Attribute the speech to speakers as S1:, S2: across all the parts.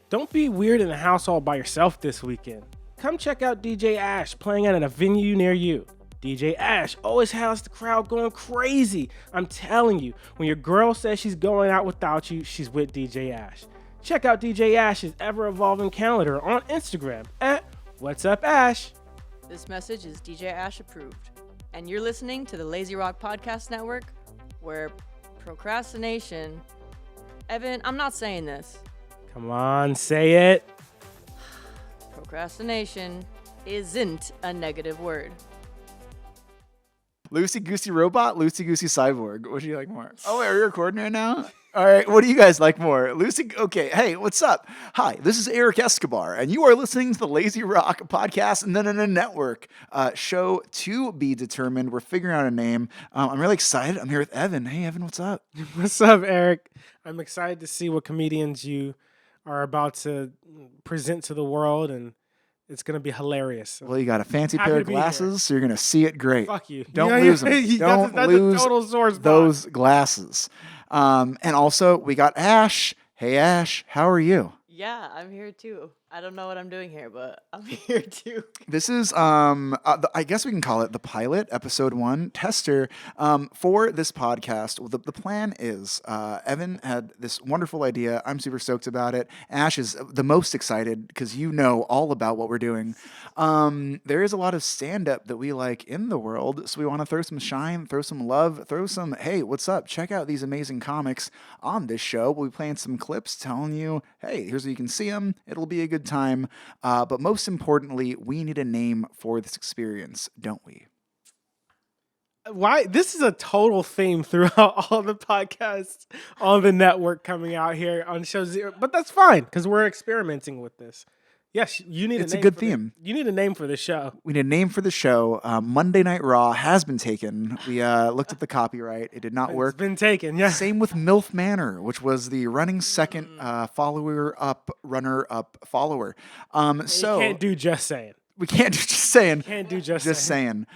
S1: Don't be weird in the house all by yourself this weekend. Come check out DJ Ash playing at a venue near you. DJ Ash always has the crowd going crazy. I'm telling you, when your girl says she's going out without you, she's with DJ Ash. Check out DJ Ash's ever-evolving calendar on Instagram at What's Up Ash.
S2: This message is DJ Ash approved, and you're listening to the Lazyrock Podcast Network, where procrastination... Evan, I'm not saying this.
S1: Come on, say it.
S2: Procrastination isn't a negative word.
S3: Loosey Goosey Robot, Loosey Goosey Cyborg. What do you like more? Oh, wait, are you recording right now? All right, what do you guys like more? Okay, hey, what's up? Hi, this is Erik Escobar, and you are listening to the Lazyrock Podcast and then a network show to be determined. We're figuring out a name. I'm really excited. I'm here with Evan. Hey, Evan, what's up?
S1: What's up, Erik? I'm excited to see what comedians you are about to present to the world, and it's going to be hilarious.
S3: Well, you got a fancy pair of glasses, so you're going to see it great.
S1: Fuck you.
S3: Don't lose them. Don't lose those glasses. And also, we got Ash. Hey, Ash, how are you?
S2: Yeah, I'm here too. I don't know what I'm doing here, but I'm here too.
S3: This is, I guess we can call it the pilot, episode 1, tester for this podcast. Well, the plan is Evan had this wonderful idea. I'm super stoked about it. Ash is the most excited because you know all about what we're doing. There is a lot of stand-up that we like in the world, so we want to throw some shine, throw some love, throw some, hey, what's up? Check out these amazing comics on this show. We'll be playing some clips telling you, hey, here's where you can see them. It'll be a good time. But most importantly, we need a name for this experience, don't we?
S1: Why? This is a total theme throughout all the podcasts on the network coming out here on Show Zero. But that's fine because we're experimenting with this. Yes, you need.
S3: It's a good theme.
S1: You need a name for the show.
S3: We need a name for the show. Monday Night Raw has been taken. We looked at the copyright. It did not work.
S1: It's been taken, yeah.
S3: Same with MILF Manor, which was the running second runner-up follower. So
S1: you can't do just saying.
S3: We can't do just saying.
S1: Can't do just
S3: saying.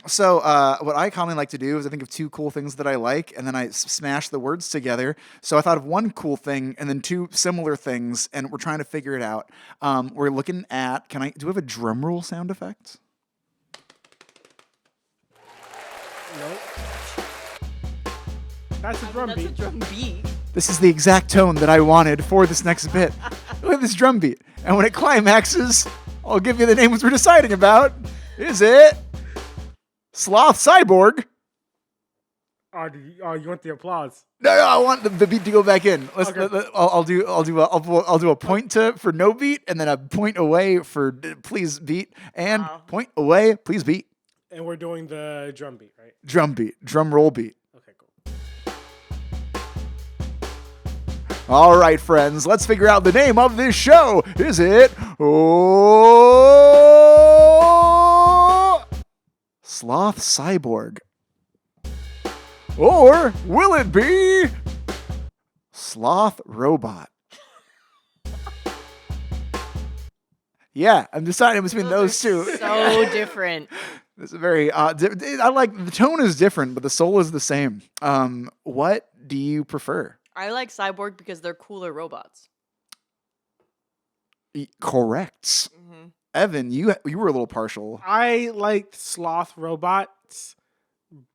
S3: So what I commonly like to do is I think of two cool things that I like, and then I smash the words together. So I thought of one cool thing and then two similar things, and we're trying to figure it out. We're looking at, do we have a drum roll sound effect?
S1: Nope. That's a drum beat.
S2: That's a drum beat.
S3: This is the exact tone that I wanted for this next bit. Look at this drum beat. And when it climaxes, I'll give you the names we're deciding about. Is it Sloth Cyborg?
S1: You want the applause?
S3: No, I want the beat to go back in.
S1: Okay.
S3: I'll do a point for no beat, and then a point away for please beat, and point away, please beat.
S1: And we're doing the drum beat, right?
S3: Drum beat, drum roll beat.
S1: Okay, cool.
S3: All right, friends, let's figure out the name of this show. Is it Sloth Cyborg? Or will it be Sloth Robot? Yeah, I'm deciding between those two.
S2: So different.
S3: This is very I like the tone is different, but the soul is the same. What do you prefer?
S2: I like Cyborg because they're cooler robots.
S3: Correct.
S2: Mm-hmm.
S3: Evan, you were a little partial.
S1: I liked sloth robots,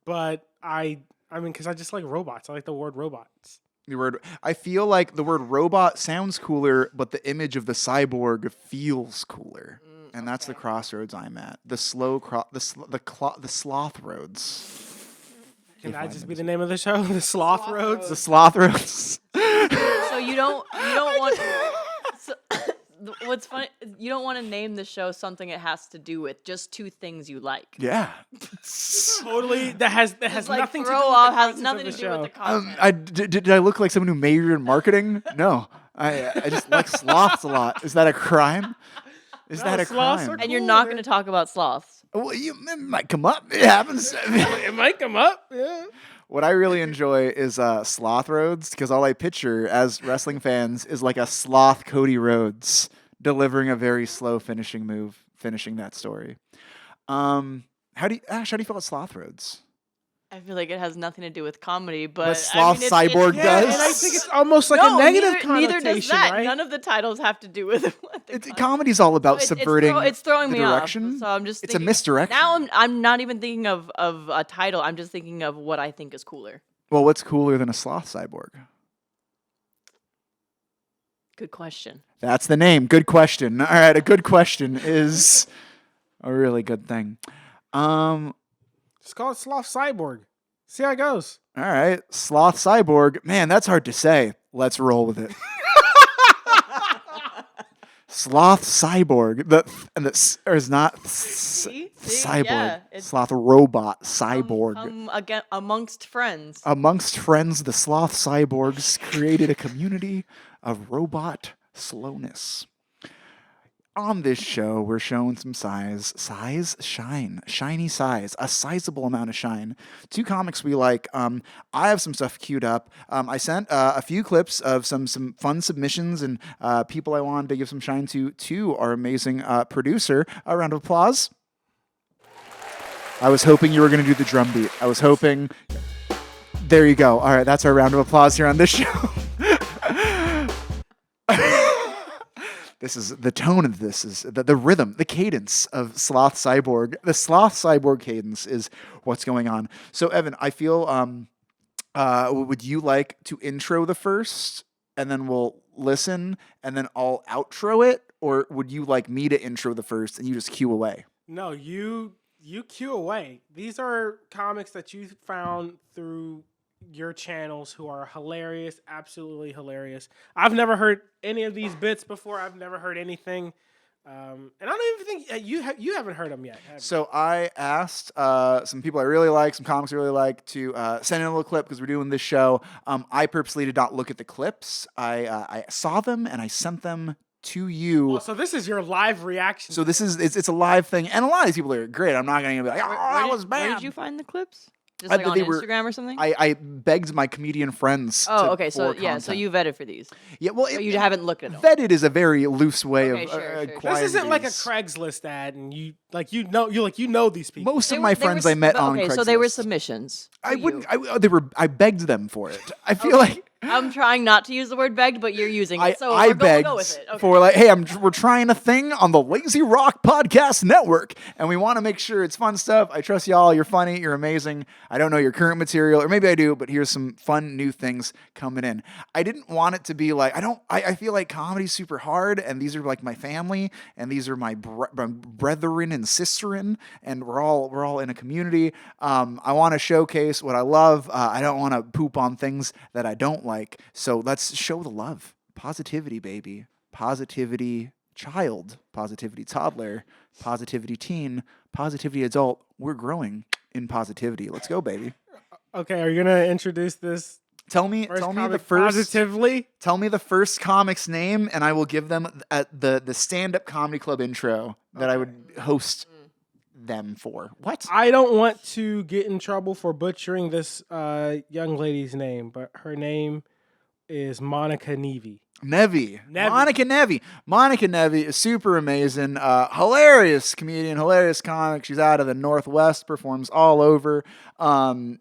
S1: but I mean, because I just like robots. I like the word robots.
S3: I feel like the word robot sounds cooler, but the image of the cyborg feels cooler, and that's the crossroads I'm at. The sloth roads.
S1: Can that just be the name of the show? The Sloth Roads?
S3: The Sloth Roads.
S2: So you don't want. So, what's funny? You don't want to name the show something it has to do with. Just two things you like.
S3: Yeah.
S1: Totally. That has
S2: like
S1: nothing to do
S2: throw
S1: with
S2: off.
S1: the
S2: Has
S1: concept
S2: nothing
S1: of
S2: to
S1: the
S2: do with
S1: show.
S2: the content.
S3: Did I look like someone who majored in marketing? No. I just like sloths a lot. Is that a crime? Is that a
S1: sloths
S3: crime?
S2: And you're not going to talk about sloths.
S3: Well, it might come up. It happens.
S1: It might come up. Yeah.
S3: What I really enjoy is Sloth Roads, because all I picture as wrestling fans is like a sloth Cody Rhodes delivering a very slow finishing move, finishing that story. How do you feel about Sloth Roads?
S2: I feel like it has nothing to do with comedy, but
S3: What Sloth
S2: it's-
S3: Cyborg
S1: Yeah,
S3: does?
S1: and I think it's almost like
S2: No,
S1: a negative
S2: neither
S1: connotation,
S2: does that.
S1: right?
S2: None of the titles have to do with what the
S3: Comedy's all about subverting
S2: it's throwing
S3: the
S2: me
S3: direction.
S2: off. So I'm just
S3: It's
S2: thinking,
S3: a misdirection.
S2: Now I'm not even thinking of a title. I'm just thinking of what I think is cooler.
S3: Well, what's cooler than a sloth cyborg?
S2: Good question.
S3: That's the name. Good question. All right, a good question is a really good thing.
S1: Just call it Sloth Cyborg. See how it goes.
S3: All right, sloth cyborg. Man, that's hard to say. Let's roll with it. Sloth cyborg. Is not
S2: See?
S3: cyborg.
S2: Yeah, it's
S3: sloth robot cyborg.
S2: again amongst friends.
S3: Amongst friends, the sloth cyborgs created a community of robot slowness. On this show, we're showing some shiny size, a sizable amount of shine. Two comics we like. I have some stuff queued up. I sent a few clips of some fun submissions and people I wanted to give some shine to our amazing producer. A round of applause. I was hoping you were going to do the drum beat. I was hoping. There you go. All right, that's our round of applause here on this show. This is the tone of this is the rhythm, the cadence of Sloth Cyborg. The Sloth Cyborg cadence is what's going on. So, Evan, I feel, would you like to intro the first, and then we'll listen, and then I'll outro it, or would you like me to intro the first and you just cue away?
S1: No, you cue away. These are comics that you found through your channels who are hilarious, absolutely hilarious. I've never heard any of these bits before. I've never heard anything. And I don't even think you haven't heard them yet, have you?
S3: So I asked some people I really like, some comics I really like, to send in a little clip because we're doing this show. I purposely did not look at the clips. I saw them and I sent them to you.
S1: Oh, so this is your live reaction.
S3: So this is it's a live thing, and a lot of these people are great. I'm not going to be like, oh, that was bad.
S2: Where did you find the clips? Just like on Instagram or something?
S3: I begged my comedian friends.
S2: Okay. So
S3: for
S2: yeah,
S3: content.
S2: so you vetted for these.
S3: Yeah, well,
S2: But you haven't looked at them.
S3: vetted is a very loose way
S2: Okay,
S3: of
S2: sure.
S3: acquiring
S1: this isn't like a
S3: these.
S1: Craigslist ad, and you know these people.
S3: Most of my friends I met on Craigslist.
S2: Okay, so they were submissions.
S3: I
S2: for
S3: wouldn't.
S2: you.
S3: I begged them for it. I feel like
S2: I'm trying not to use the word begged, but you're using it. So
S3: I
S2: we'll
S3: begged
S2: go with it. Okay.
S3: for like, hey, we're trying a thing on the Lazyrock Podcast Network, and we want to make sure it's fun stuff. I trust y'all. You're funny. You're amazing. I don't know your current material, or maybe I do, but here's some fun new things coming in. I didn't want it to be like I feel like comedy's super hard, and these are like my family, and these are my brethren and sisterin, and we're all in a community. I want to showcase what I love. I don't want to poop on things that I don't like. So let's show the love. Positivity, baby. Positivity child. Positivity toddler. Positivity teen. Positivity adult. We're growing in positivity. Let's go, baby.
S1: Okay, are you gonna introduce this?
S3: Tell me the
S1: comic
S3: first.
S1: positively.
S3: Tell me the first comic's name, and I will give them the stand-up comedy club intro that I would host them for. What?
S1: I don't want to get in trouble for butchering this young lady's name, but her name is Monica Nevi.
S3: Nevi. Monica Nevi. Monica Nevi is super amazing. Hilarious comedian, hilarious comic. She's out of the Northwest, performs all over.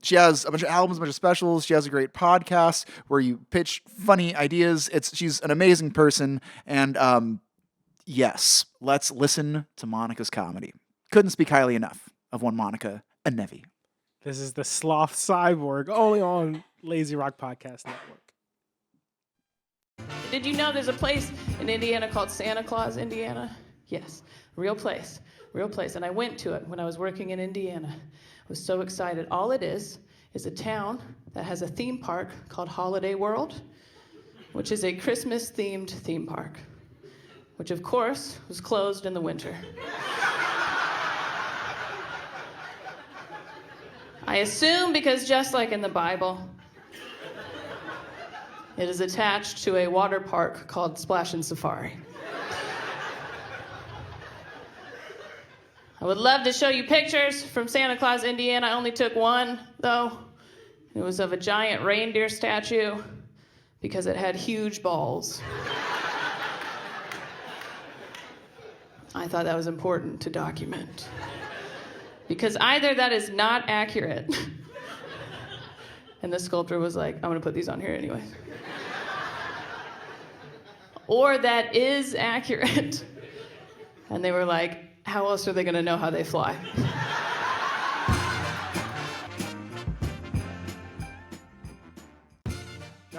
S3: She has a bunch of albums, a bunch of specials. She has a great podcast where you pitch funny ideas. She's an amazing person. And yes, let's listen to Monica's comedy. Couldn't speak highly enough of one Monica, a Nevi.
S1: This is the Sloth Cyborg, only on Lazyrock Podcast Network.
S4: Did you know there's a place in Indiana called Santa Claus, Indiana? Yes, real place. And I went to it when I was working in Indiana. I was so excited. All it is a town that has a theme park called Holiday World, which is a Christmas-themed theme park, which of course was closed in the winter. I assume because just like in the Bible, it is attached to a water park called Splash and Safari. I would love to show you pictures from Santa Claus, Indiana. I only took one, though. It was of a giant reindeer statue because it had huge balls. I thought that was important to document. Because either that is not accurate And the sculptor was like, I'm going to put these on here anyway. Or that is accurate. And they were like, how else are they going to know how they fly?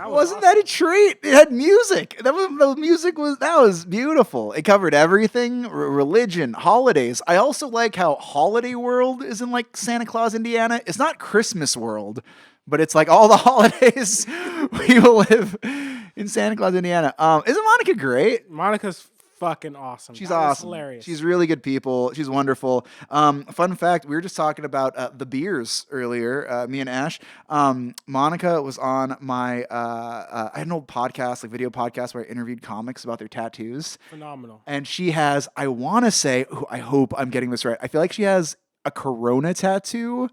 S3: Wasn't that a treat? It had music. That was beautiful. It covered everything, religion, holidays. I also like how Holiday World is in like Santa Claus, Indiana. It's not Christmas World, but it's like all the holidays we will live in Santa Claus, Indiana. Isn't Monica great?
S1: Monica's fucking awesome.
S3: She's
S1: That was
S3: awesome.
S1: hilarious.
S3: She's really good people. She's wonderful. Fun fact, we were just talking about the beers earlier, me and Ash. Monica was on my, I had an old podcast, like video podcast, where I interviewed comics about their tattoos.
S1: Phenomenal.
S3: And she has, I want to say, I hope I'm getting this right. I feel like she has a Corona tattoo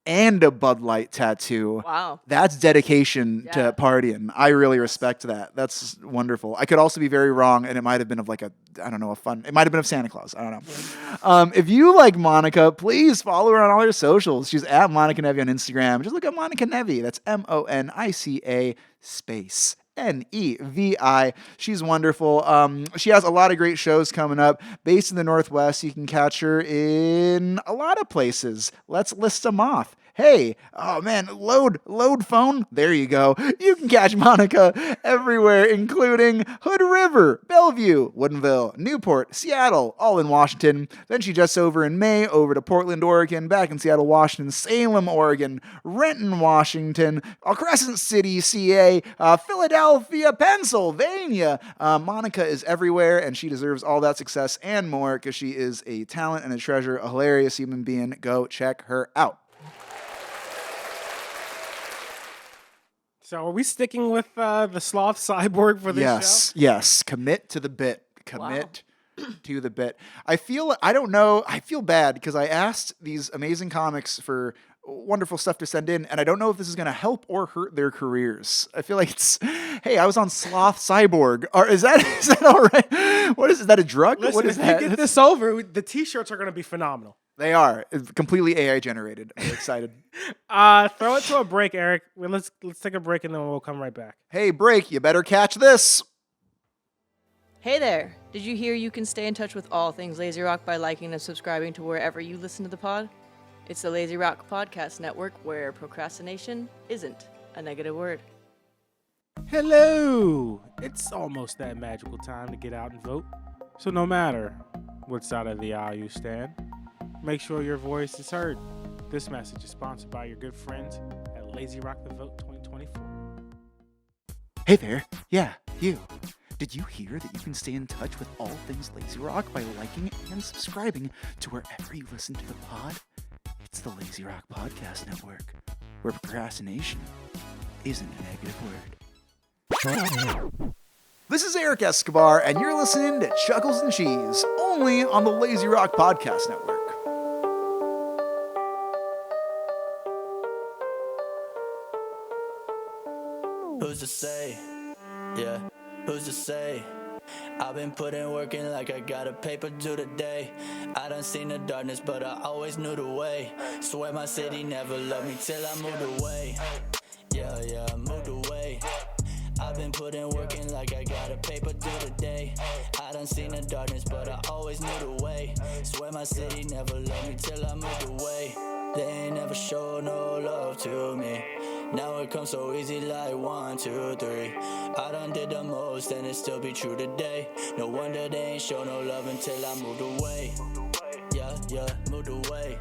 S3: and a Bud Light tattoo.
S2: Wow.
S3: That's dedication to partying. I really respect that. That's wonderful. I could also be very wrong, and it might have been of like it might have been of Santa Claus. I don't know. If you like Monica, please follow her on all her socials. She's at Monica Nevi on Instagram. Just look at Monica Nevi. That's MONICA space Nevi. She's wonderful. She has a lot of great shows coming up. Based in the Northwest, you can catch her in a lot of places. Let's list them off. Hey, oh man, load phone. There you go. You can catch Monica everywhere, including Hood River, Bellevue, Woodinville, Newport, Seattle, all in Washington. Then she just over in May, over to Portland, Oregon, back in Seattle, Washington, Salem, Oregon, Renton, Washington, Crescent City, CA, Philadelphia, Pennsylvania. Monica is everywhere, and she deserves all that success and more because she is a talent and a treasure, a hilarious human being. Go check her out.
S1: So are we sticking with the sloth cyborg for this show?
S3: Yes. Commit to the bit. Commit to the bit. I feel bad because I asked these amazing comics for wonderful stuff to send in, and I don't know if this is going to help or hurt their careers. I feel like hey, I was on Sloth Cyborg. Is that all right? What is that, a drug?
S1: Listen,
S3: what is
S1: if
S3: that?
S1: you get this over, the t-shirts are going to be phenomenal.
S3: They are. It's completely AI generated. I'm excited.
S1: Throw it to a break, Eric. Let's take a break and then we'll come right back.
S3: Hey, break, you better catch this.
S2: Hey there! Did you hear you can stay in touch with all things Lazyrock by liking and subscribing to wherever you listen to the pod? It's the Lazyrock Podcast Network, where procrastination isn't a negative word.
S1: Hello! It's almost that magical time to get out and vote. So no matter what side of the aisle you stand, make sure your voice is heard. This message is sponsored by your good friends at Lazyrock the Vote 2024.
S3: Hey there. Yeah, you. Did you hear that you can stay in touch with all things Lazyrock by liking and subscribing to wherever you listen to the pod? It's the Lazyrock Podcast Network, where procrastination isn't a negative word. This is Erik Escobar, and you're listening to Chuckles and Cheese, only on the Lazyrock Podcast Network.
S5: Who's to say? Yeah, who's to say? I've been putting work in like I got a paper due today. I done seen the darkness, but I always knew the way. Swear my city never loved me till I moved away. Yeah, I moved away. I've been putting work in like I got a paper due today. I done seen the darkness, but I always knew the way. Swear my city never loved me till I moved away. They ain't never showed no love to me. Now it comes so easy like 1, 2, 3. I done did the most and it still be true today. No wonder they ain't show no love until I moved away. Yeah, moved away.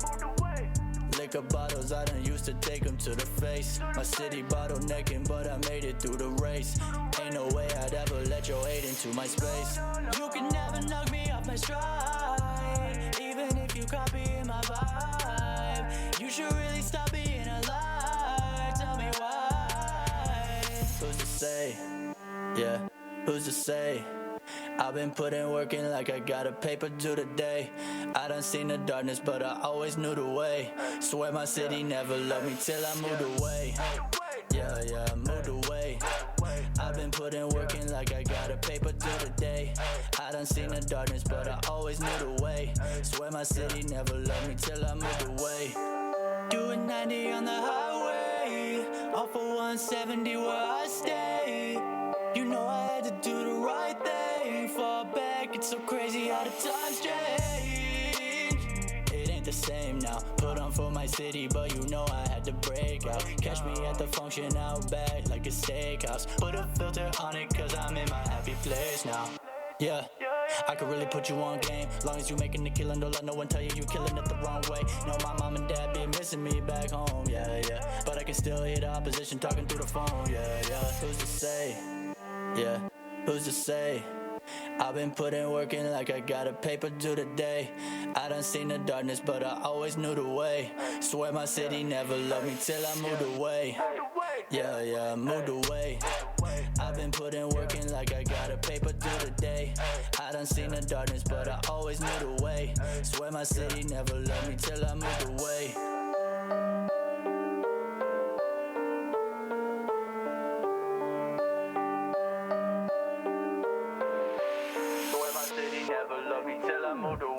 S5: Liquor bottles, I done used to take them to the face. My city bottlenecking, but I made it through the race. Ain't no way I'd ever let your hate into my space. You can never knock me off my stride, even if you copy my vibe. You should really stop being alive. Tell me why. Who's to say? Yeah, who's to say? I've been putting work in like I got a paper due today. I done seen the darkness, but I always knew the way. Swear my city never loved me till I moved away. Yeah, moved away. I've been putting work in like I got a paper due today. I done seen the darkness, but I always knew the way. Swear my city never loved me till I moved away. Doing 90 on the highway. off of 170 where I stay. You know I had to do the right thing. Fall back, it's so crazy how the times change. It ain't the same now. Put on for my city, but you know I had to break out. Catch me at the function out back like a steakhouse. Put a filter on it cause I'm in my happy place now. Yeah, I could really put you on game. Long as you making the killing, don't let no one tell you killing it the wrong way. Know my mom and dad be missing me back home, yeah. But I can still hear the opposition talking through the phone, yeah. Who's to say? Yeah, who's to say? I've been putting work in like I got a paper due today. I done seen the darkness, but I always knew the way. Swear my city never loved me till I moved away. Yeah, I moved away. I've been putting work in like I got a paper due today. I done seen the darkness, but I always knew the way. Swear my city never loved me till I moved away. Swear my city never loved me till I moved away.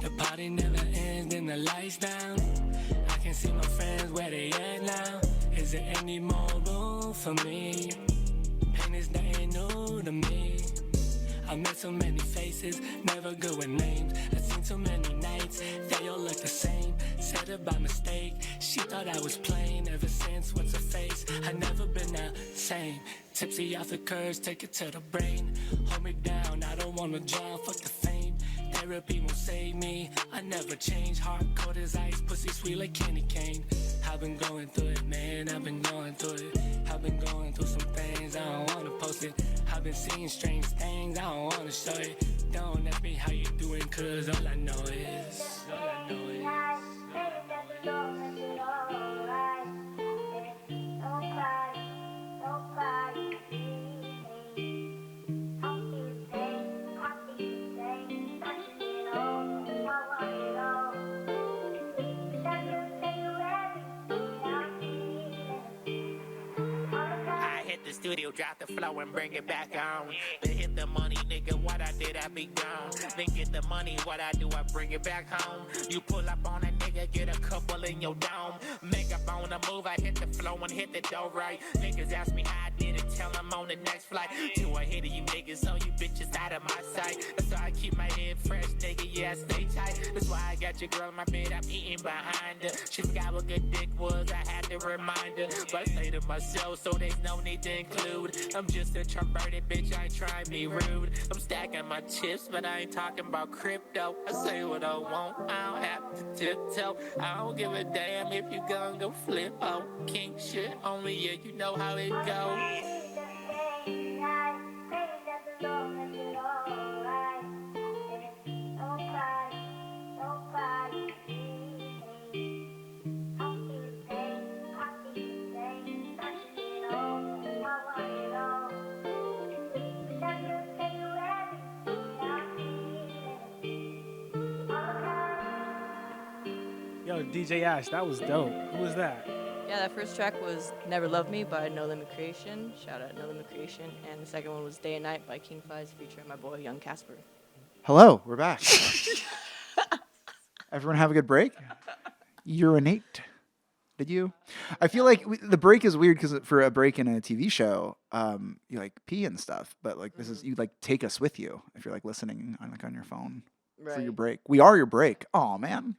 S6: The party never ends, then the lights down. I can see my friends where they at now. Is there any more room for me? Pain is nothing new to me. I met so many faces, never good with names. I've seen so many nights, they all look the same. Said it by mistake, she thought I was playing. Ever since, what's her face? I never been the same. Tipsy off the curves, take it to the brain. Hold me down, I don't wanna drown, fuck the fame. Therapy won't save me, I never change. Heart cold as ice, pussy sweet like candy cane. I've been going through it, man, I've been going through it. I've been going through some things, I don't wanna post it. I've been seeing strange things, I don't wanna show it. Don't ask me how you doing, cause all I know is, all I know is.
S7: Studio, drop the flow and bring it back on. Then hit the money, nigga, what I did, I be gone. Then get the money, what I do, I bring it back home. You pull up on a nigga, get a couple in your dome. Make up on the move, I hit the flow and hit the dough right. Niggas ask me how I did it, tell them on the next flight. Two ahead of you niggas, so you bitches out of my sight. That's why I keep my head fresh, nigga, yeah, I stay tight. That's why I got your girl in my bed, I'm eating behind her. She forgot what good dick was, I had to remind her. But I say to myself, so there's no need to include. I'm just a introverted bitch, I ain't trying to be rude. I'm stacking my chips, but I ain't talking about crypto. I say what I want, I don't have to tiptoe. I don't give a damn if you gon' go flip. Oh, king shit only, yeah, you know how it goes.
S1: Yo, DJ Ash, that was dope. Who was that?
S2: Yeah, that first track was Never Love Me by No Limit Creation. Shout out No Limit Creation. And the second one was Day and Night by King Flyz featuring my boy Young Kasper.
S3: Hello, we're back. Everyone have a good break? Urinate. Did you? I feel like the break is weird because for a break in a TV show, you like pee and stuff. But like this is you like take us with you if you're like listening on on your phone for your break. We are your break. Oh man.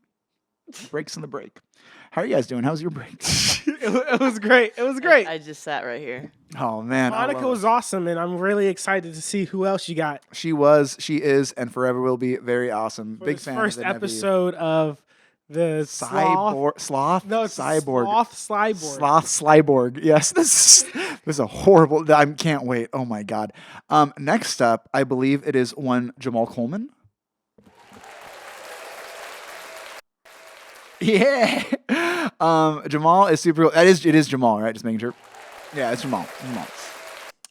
S3: Breaks in the break. How are you guys doing? How's your break?
S1: It was great. It was great.
S2: I just sat right here.
S3: Oh man,
S1: Monica was awesome, and I'm really excited to see who else you got.
S3: She was, she is, and forever will be very awesome.
S1: For
S3: Big
S1: this
S3: fan
S1: first
S3: of the Nevi.
S1: episode of the
S3: Sloth?
S1: No, it's
S3: Cyborg.
S1: Sloth Slyborg.
S3: Sloth Slyborg. Yes, this is a horrible. I can't wait. Oh my god. Next up, I believe it is one Jamal Coleman. Yeah. Jamal is super. It is Jamal, right? Just making sure. Yeah, it's Jamal.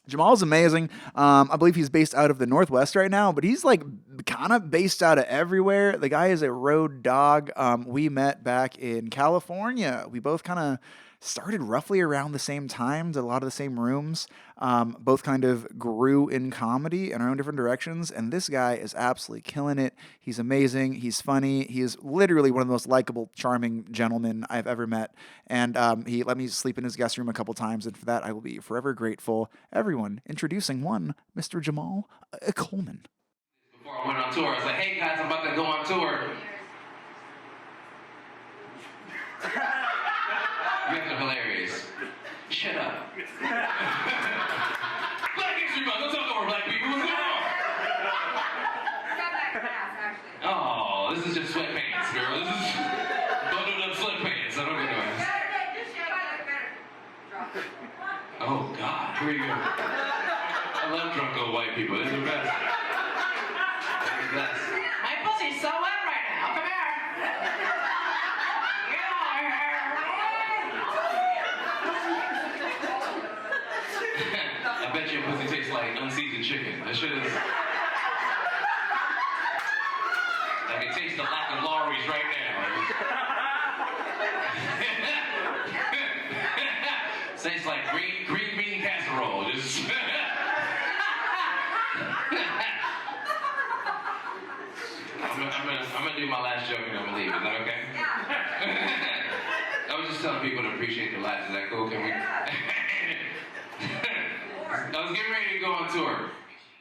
S3: Jamal's amazing. I believe he's based out of the Northwest right now, but he's like kind of based out of everywhere. The guy is a road dog. We met back in California. We both kind of started roughly around the same time, did a lot of the same rooms. Both kind of grew in comedy in our own different directions. And this guy is absolutely killing it. He's amazing. He's funny. He is literally one of the most likable, charming gentlemen I've ever met. And he let me sleep in his guest room a couple times. And for that, I will be forever grateful. Everyone, introducing one, Mr. Jamal Coleman.
S8: Before I went on tour, I was like, hey guys, I'm about to go on tour. You guys are hilarious. Shut up. Black History Month, don't talk over black people. What's going on? Oh, this is just sweatpants, girl. This is bundled up sweatpants. I don't get no. Oh, God. Here you go. I love drunk old white people. They're the best. They're the best.
S9: My pussy's so wet right now. Come here.
S8: I bet your pussy tastes like unseasoned chicken. That shit is... I can taste the lack of Lawry's right now. Tastes like green bean casserole. Just... I'm gonna do my last joke and I'm gonna leave. Is that okay? I was just telling people to appreciate the laughs. Is that cool? Can we... I was getting ready to go on tour.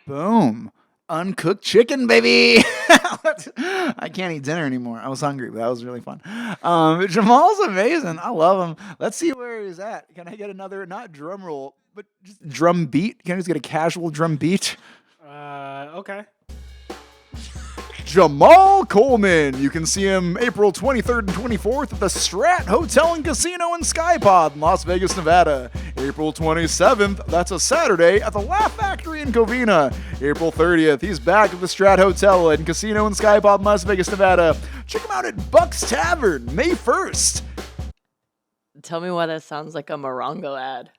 S3: Boom. Uncooked chicken, baby. I can't eat dinner anymore. I was hungry, but that was really fun. Jamal's amazing. I love him. Let's see where he's at. Can I get another, not drum roll, but just drum beat? Can I just get a casual drum beat?
S1: Okay.
S3: Jamal Coleman. You can see him April 23rd and 24th at the Strat Hotel and Casino in Skypod in Las Vegas, Nevada. April 27th, that's a Saturday, at the Laugh Factory in Covina. April 30th, he's back at the Strat Hotel and Casino in Skypod in Las Vegas, Nevada. Check him out at Buck's Tavern, May 1st.
S2: Tell me why that sounds like a Morongo ad.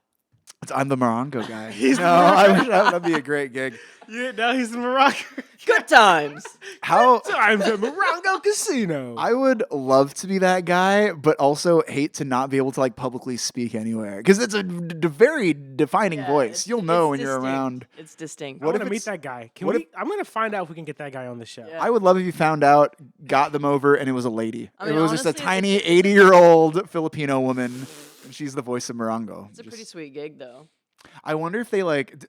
S3: I'm the Morongo guy. I wish that'd be a great gig.
S1: Yeah, now he's in Morocco.
S2: Good times.
S3: How
S1: Times at Morongo Casino.
S3: I would love to be that guy, but also hate to not be able to like publicly speak anywhere because it's a very defining voice. You'll know when you're around.
S2: It's distinct.
S1: I want to meet that guy. I'm going to find out if we can get that guy on the show.
S2: Yeah.
S3: I would love if you found out, got them over, and it was a lady.
S2: I mean,
S3: it was just a
S2: honestly,
S3: tiny 80-year-old Filipino woman, and she's the voice of Morongo.
S2: It's a pretty sweet gig, though.
S3: I wonder if they like.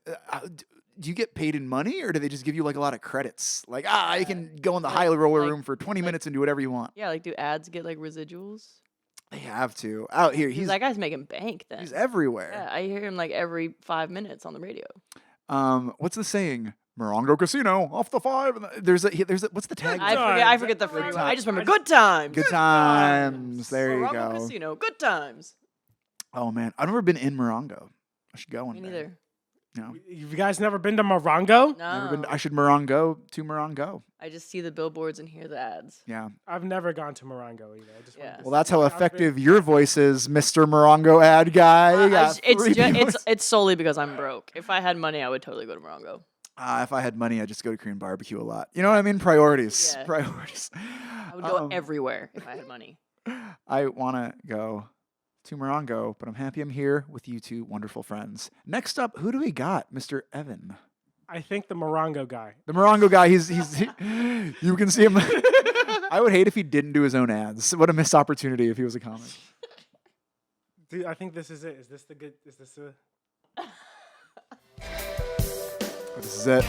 S3: Do you get paid in money, or do they just give you like a lot of credits? Like, you can go in the high roller room for 20 minutes and do whatever you want.
S2: Yeah, like do ads get like residuals?
S3: They have to. Out here,
S2: That guy's making bank then.
S3: he's everywhere.
S2: Yeah, I hear him like every 5 minutes on the radio.
S3: What's the saying? Morongo Casino off the 5. And there's a what's the tag?
S2: I forget the freeway. I just remember good times.
S3: Good times. There you
S2: Morongo
S3: go.
S2: Casino, good times.
S3: Oh man, I've never been in Morongo. I should go one
S2: Me
S3: day.
S2: neither.
S3: No.
S1: You guys never been to Morongo?
S2: No.
S3: I should Morongo to Morongo.
S2: I just see the billboards and hear the ads.
S3: Yeah.
S1: I've never gone to Morongo either. I just
S2: Yeah.
S3: Well, that's how effective your voice is, Mr. Morongo ad guy. You got three viewers.
S2: It's solely because I'm broke. If I had money, I would totally go to Morongo.
S3: If I had money, I'd just go to Korean barbecue a lot. You know what I mean? Priorities.
S2: Yeah.
S3: Priorities.
S2: I would go everywhere if I had money.
S3: I want to go to Morongo, but I'm happy I'm here with you two wonderful friends. Next up, who do we got? Mr. Evan.
S1: I think the Morongo guy.
S3: The Morongo guy, you can see him. I would hate if he didn't do his own ads. What a missed opportunity if he was a comic.
S1: Dude, I think this is it. Is this the good? Is this a?
S3: This is it.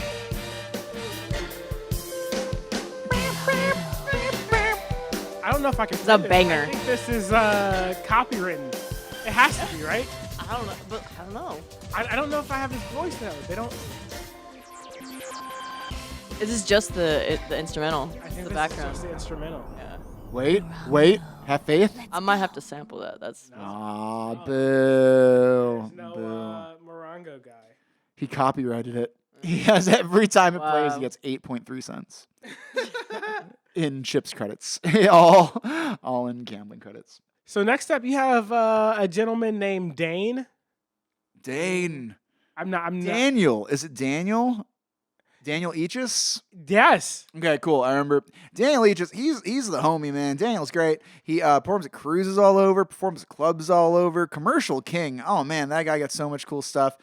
S1: I don't know if I can.
S2: It's a
S1: play this.
S2: banger.
S1: I think this is copywritten. It has to be, right?
S2: I don't know, but I don't know.
S1: I don't know if I have his voice though. They don't.
S2: This is just the instrumental.
S1: I think
S2: The
S1: this
S2: background.
S1: is just the instrumental.
S2: Yeah.
S3: Wait. Have faith.
S2: I might have to sample that. That's
S3: Ah, boo.
S1: There's no
S3: Boo.
S1: Morongo guy.
S3: He copyrighted it. He has every time it plays, he
S2: Wow.
S3: gets 8.3 cents in chips credits. all in gambling credits.
S1: So next up, you have a gentleman named Dane.
S3: Dane.
S1: I'm not.
S3: Daniel. Is it Daniel? Daniel Achus?
S1: Yes.
S3: Okay, cool. I remember Daniel Achus. He's the homie, man. Daniel's great. He performs at cruises all over, performs at clubs all over. Commercial king. Oh man, that guy got so much cool stuff.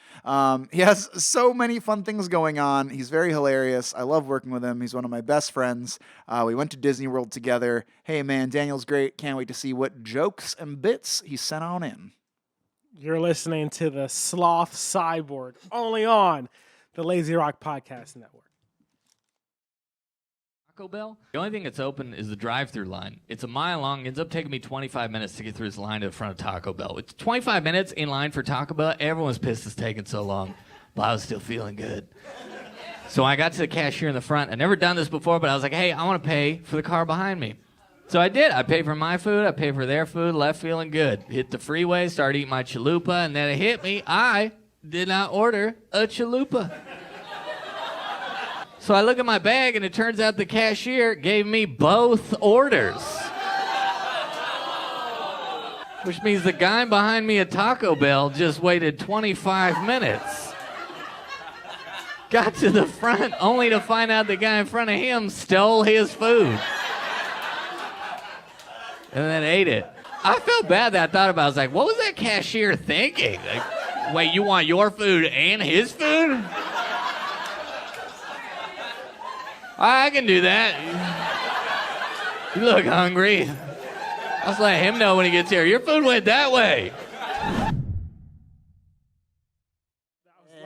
S3: He has so many fun things going on. He's very hilarious. I love working with him. He's one of my best friends. We went to Disney World together. Hey man, Daniel's great. Can't wait to see what jokes and bits he sent on in.
S1: You're listening to the Sloth Cyborg, only on the Lazyrock Podcast Network.
S10: Taco Bell? The only thing that's open is the drive-through line. It's a mile long. It ends up taking me 25 minutes to get through this line to the front of Taco Bell. It's 25 minutes in line for Taco Bell. Everyone's pissed it's taking so long, but I was still feeling good. So I got to the cashier in the front. I'd never done this before, but I was like, hey, I want to pay for the car behind me. So I did. I paid for my food. I paid for their food. Left feeling good. Hit the freeway, started eating my chalupa, and then it hit me. I did not order a chalupa. So I look at my bag, and it turns out the cashier gave me both orders. Which means the guy behind me at Taco Bell just waited 25 minutes. Got to the front, only to find out the guy in front of him stole his food. And then ate it. I felt bad that I thought about it. I was like, what was that cashier thinking? Like, wait, you want your food and his food? I can do that. You look hungry. I'll just let him know when he gets here. Your food went that way.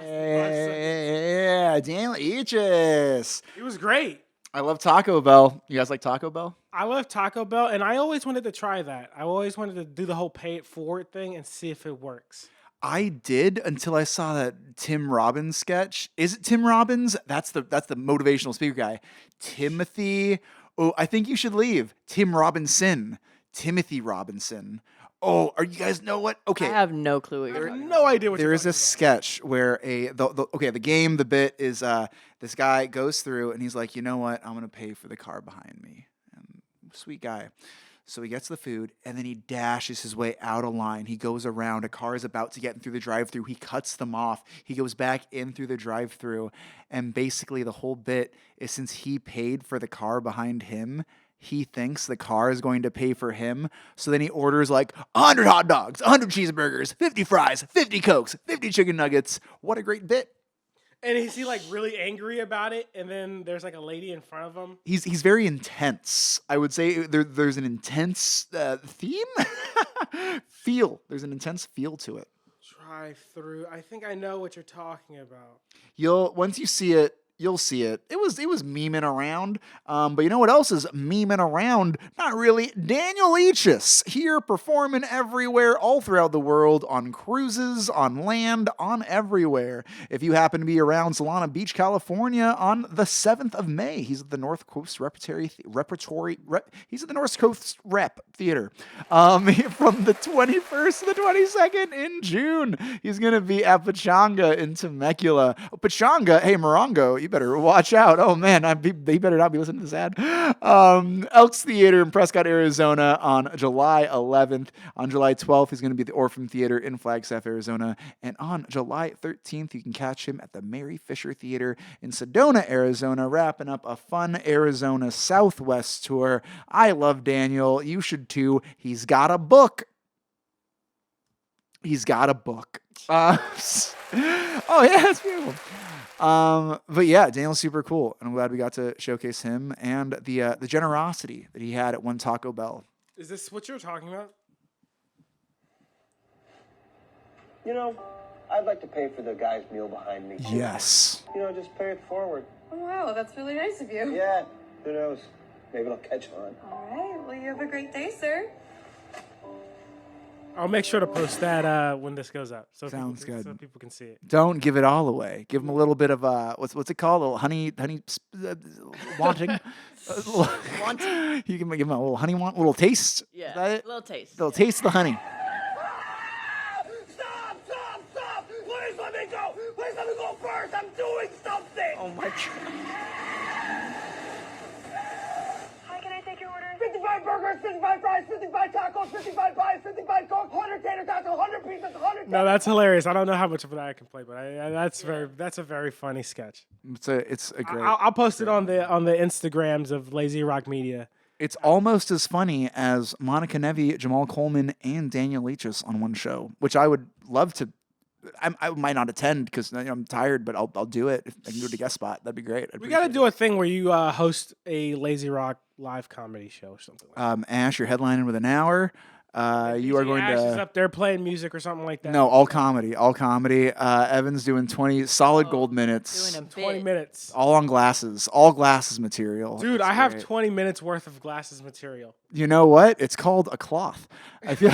S3: Yeah, Daniel Achus.
S1: It was great.
S3: I love Taco Bell. You guys like Taco Bell?
S1: I love Taco Bell, and I always wanted to try that. I always wanted to do the whole pay it forward thing and see if it works.
S3: I did until I saw that Tim Robbins sketch. Is it Tim Robbins? That's the motivational speaker guy. Timothy. Oh, I think you should leave. Tim Robinson. Timothy Robinson. Oh, are you guys know what? Okay.
S2: I have no clue what you're
S1: I have
S2: talking
S1: no idea what
S3: There
S1: you're
S3: is a sketch where the bit is this guy goes through and he's like, you know what? I'm gonna pay for the car behind me. Sweet guy. So he gets the food, and then he dashes his way out of line. He goes around. A car is about to get in through the drive-thru. He cuts them off. He goes back in through the drive-thru, and basically the whole bit is since he paid for the car behind him, he thinks the car is going to pay for him. So then he orders like 100 hot dogs, 100 cheeseburgers, 50 fries, 50 Cokes, 50 chicken nuggets. What a great bit.
S1: And is he like really angry about it? And then there's like a lady in front of him.
S3: He's very intense. I would say there's an intense theme, feel. There's an intense feel to it.
S1: Drive through. I think I know what you're talking about.
S3: Once you see it, you'll see it. It was memeing around. But you know what else is memeing around? Not really. Daniel Achus here performing everywhere, all throughout the world, on cruises, on land, on everywhere. If you happen to be around Solana Beach, California, on the 7th of May, he's at the North Coast he's at the North Coast Rep Theater. From the 21st to the 22nd in June, he's gonna be at Pachanga in Temecula. Pachanga, hey Morongo, you better watch out. Oh man, they better not be listening to this ad. Elks Theater in Prescott, Arizona on July 11th. On July 12th, he's going to be at the Orphan Theater in Flagstaff, Arizona. And on July 13th, you can catch him at the Mary Fisher Theater in Sedona, Arizona, wrapping up a fun Arizona Southwest tour. I love Daniel. You should too. He's got a book. Oh yeah, that's beautiful. But yeah, Daniel's super cool, and I'm glad we got to showcase him and the generosity that he had at one Taco Bell.
S1: Is this what you're talking about?
S11: You know, I'd like to pay for the guy's meal behind me.
S3: Yes.
S11: You know, just pay it forward.
S9: Oh, wow, that's really nice of you.
S11: Yeah, who knows? Maybe it'll catch on.
S9: All right, well, you have a great day, sir.
S1: I'll make sure to post that when this goes up. So
S3: Sounds good.
S1: So people can see it.
S3: Don't give it all away. Give him a little bit of what's it called? A little honey wanting.
S2: Wanting?
S3: You can give him a little honey want, a little taste.
S2: Yeah,
S3: Is that it?
S2: a little taste.
S3: Little taste of the honey.
S11: Stop! Please let me go! Please let me go first! I'm doing something!
S2: Oh my God.
S9: Hi, can I take your order?
S11: 55 burgers, 55 fries, 55 tacos, 55 pies, 55 Coke, 100 tater tots, 100 pizzas, 100
S1: No, that's hilarious. I don't know how much of that I can play, but that's a very funny sketch.
S3: It's a great.
S1: I'll post it on the Instagrams of Lazyrock Media.
S3: It's almost as funny as Monica Nevi, Jamal Coleman, and Dane Achus on one show, which I would love to. I might not attend because I'm tired, but I'll do it if I can do a guest spot. That'd be great.
S1: We got to do a thing where you host a Lazyrock live comedy show or something like that.
S3: Ash, you're headlining with an hour. You are going
S1: Ash
S3: to
S1: is up there playing music or something like that.
S3: No, all comedy. Evan's doing 20 solid gold minutes.
S2: Doing a
S1: 20
S2: bit.
S1: minutes.
S3: All on glasses. All glasses material.
S1: Dude,
S3: It's
S1: I have
S3: great.
S1: 20 minutes worth of glasses material.
S3: You know what? It's called a cloth. I feel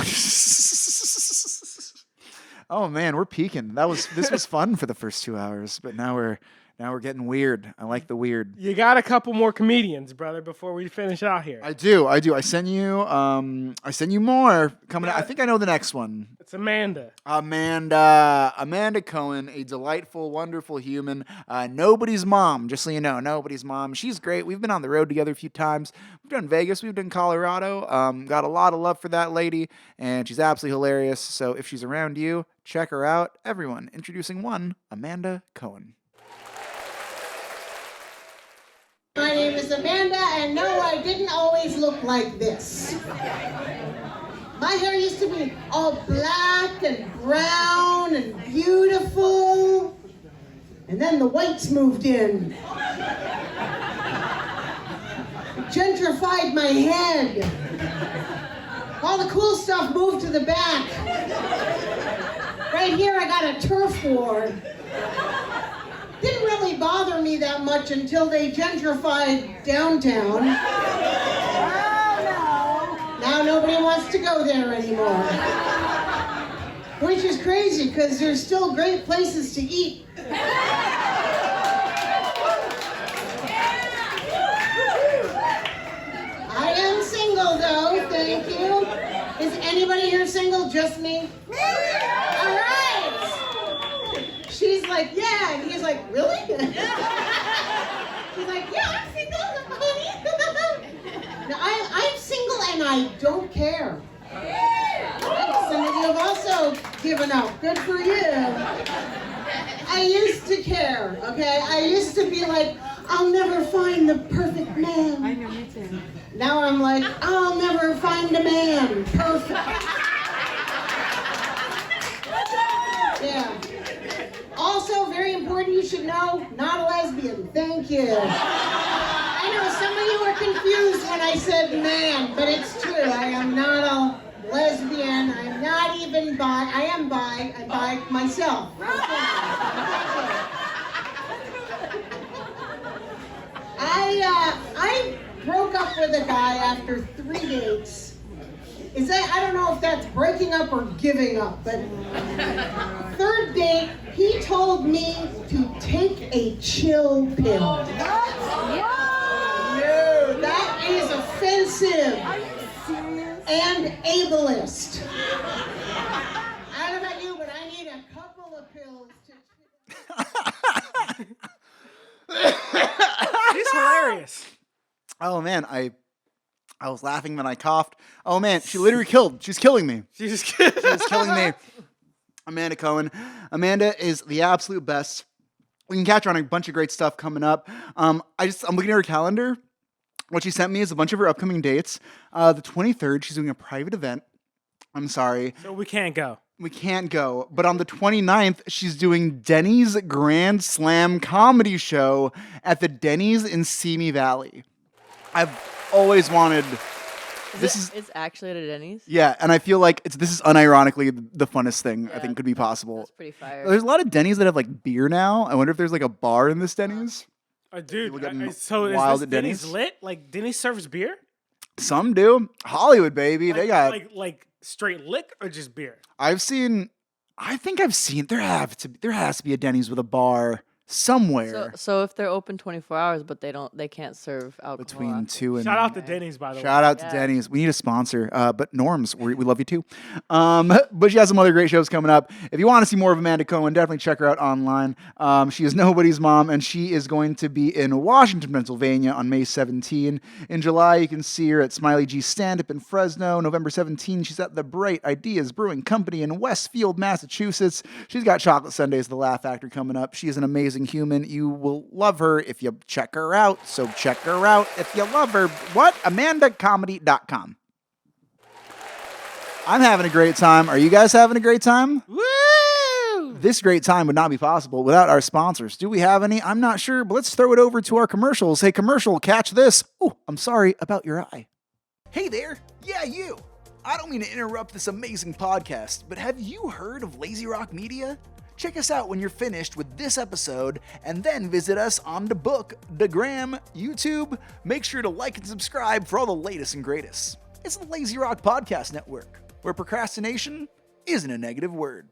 S3: Oh man, we're peaking. This was fun for the first 2 hours, but now we're getting weird. I like the weird.
S1: You got a couple more comedians, brother, before we finish out here.
S3: I do. I sent you more coming out. I think I know the next one.
S1: It's Amanda.
S3: Amanda Cohen, a delightful, wonderful human. Nobody's mom, just so you know, nobody's mom. She's great. We've been on the road together a few times. We've done Vegas. We've done Colorado. Got a lot of love for that lady, and she's absolutely hilarious. So if she's around you, check her out. Everyone, introducing one, Amanda Cohen.
S12: My name is Amanda, and no, I didn't always look like this. My hair used to be all black and brown and beautiful. And then the whites moved in. Gentrified my head. All the cool stuff moved to the back. Right here I got a turf war. Didn't really bother me that much until they gentrified downtown. Now nobody wants to go there anymore. Which is crazy, because there's still great places to eat. I am single though, thank you. Is anybody here single? Just me? All right! She's like, yeah, and he's like, really? She's like, yeah, I'm single, honey. Now, I'm single and I don't care. Some of you have also given up. Good for you. I used to care, okay? I used to be like, I'll never find the perfect man. I know, me too. Now I'm like, I'll never find a man perfect. Yeah. Also, very important, you should know, not a lesbian. Thank you. I know some of you were confused when I said man, but it's true. I am not a lesbian. I'm not even bi. I am bi. I'm bi myself. I broke up with a guy after 3 dates. Is that, I don't know if that's breaking up or giving up, but third date, he told me to take a chill pill. What? No, that is offensive. Are you serious? And ableist. I don't know about you, but I need a couple of pills to...
S1: She's hilarious.
S3: Oh man, I was laughing when I coughed. Oh man, she literally killed. She's killing me.
S1: She's
S3: killing me. Amanda Cohen. Amanda is the absolute best. We can catch her on a bunch of great stuff coming up. I'm looking at her calendar. What she sent me is a bunch of her upcoming dates. The 23rd, she's doing a private event. I'm sorry.
S1: So we can't go.
S3: We can't go. But on the 29th, she's doing Denny's Grand Slam comedy show at the Denny's in Simi Valley. I've always wanted...
S2: It's actually at a Denny's?
S3: Yeah, and I feel like this is unironically the funnest thing I think could be possible.
S2: That's pretty fire.
S3: There's a lot of Denny's that have like beer now. I wonder if there's like a bar in this Denny's.
S1: Dude,
S3: so
S1: is this Denny's lit? Like Denny's serves beer?
S3: Some do. Hollywood, baby. They got
S1: like straight lick or just beer?
S3: I think I've seen there has to be a Denny's with a bar somewhere
S2: So if they're open 24 hours, but they can't serve alcohol
S3: between 2 and...
S1: Shout out to Denny's, by the way.
S3: Shout out to Denny's. We need a sponsor. But Norms, we love you too. But she has some other great shows coming up. If you want to see more of Amanda Cohen, definitely check her out online. She is Nobody's Mom, and she is going to be in Washington, Pennsylvania on May 17. In July, you can see her at Smiley G Stand-Up in Fresno. November 17, she's at the Bright Ideas Brewing Company in Westfield, Massachusetts. She's got Chocolate Sundays, the Laugh Factory coming up. She is an amazing human. You will love her if you check her out. So check her out if you love her. What? AmandaComedy.com. I'm having a great time. Are you guys having a great time? Woo! This great time would not be possible without our sponsors. Do we have any? I'm not sure, but let's throw it over to our commercials. Hey, commercial, catch this. Oh, I'm sorry about your eye. Hey there. Yeah, you. I don't mean to interrupt this amazing podcast, but have you heard of Lazyrock Media? Check us out when you're finished with this episode, and then visit us on the book, the gram, YouTube. Make sure to like and subscribe for all the latest and greatest. It's the Lazyrock Podcast Network, where procrastination isn't a negative word.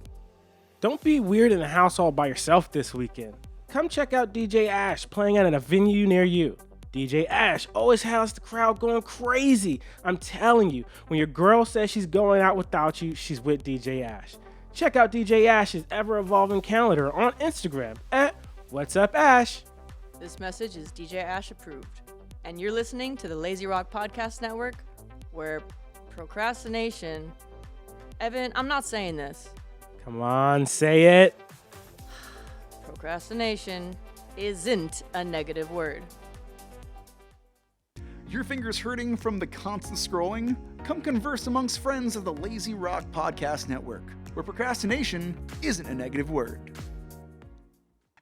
S1: Don't be weird in the house all by yourself this weekend. Come check out DJ Ash playing at a venue near you. DJ Ash always has the crowd going crazy. I'm telling you, when your girl says she's going out without you, she's with DJ Ash. Check out DJ Ash's ever-evolving calendar on Instagram at What's Up Ash.
S2: This message is DJ Ash approved. And you're listening to the Lazyrock Podcast Network, where procrastination... Evan, I'm not saying this.
S1: Come on, say it.
S2: Procrastination isn't a negative word.
S3: Your fingers hurting from the constant scrolling? Come converse amongst friends of the Lazyrock Podcast Network, where procrastination isn't a negative word.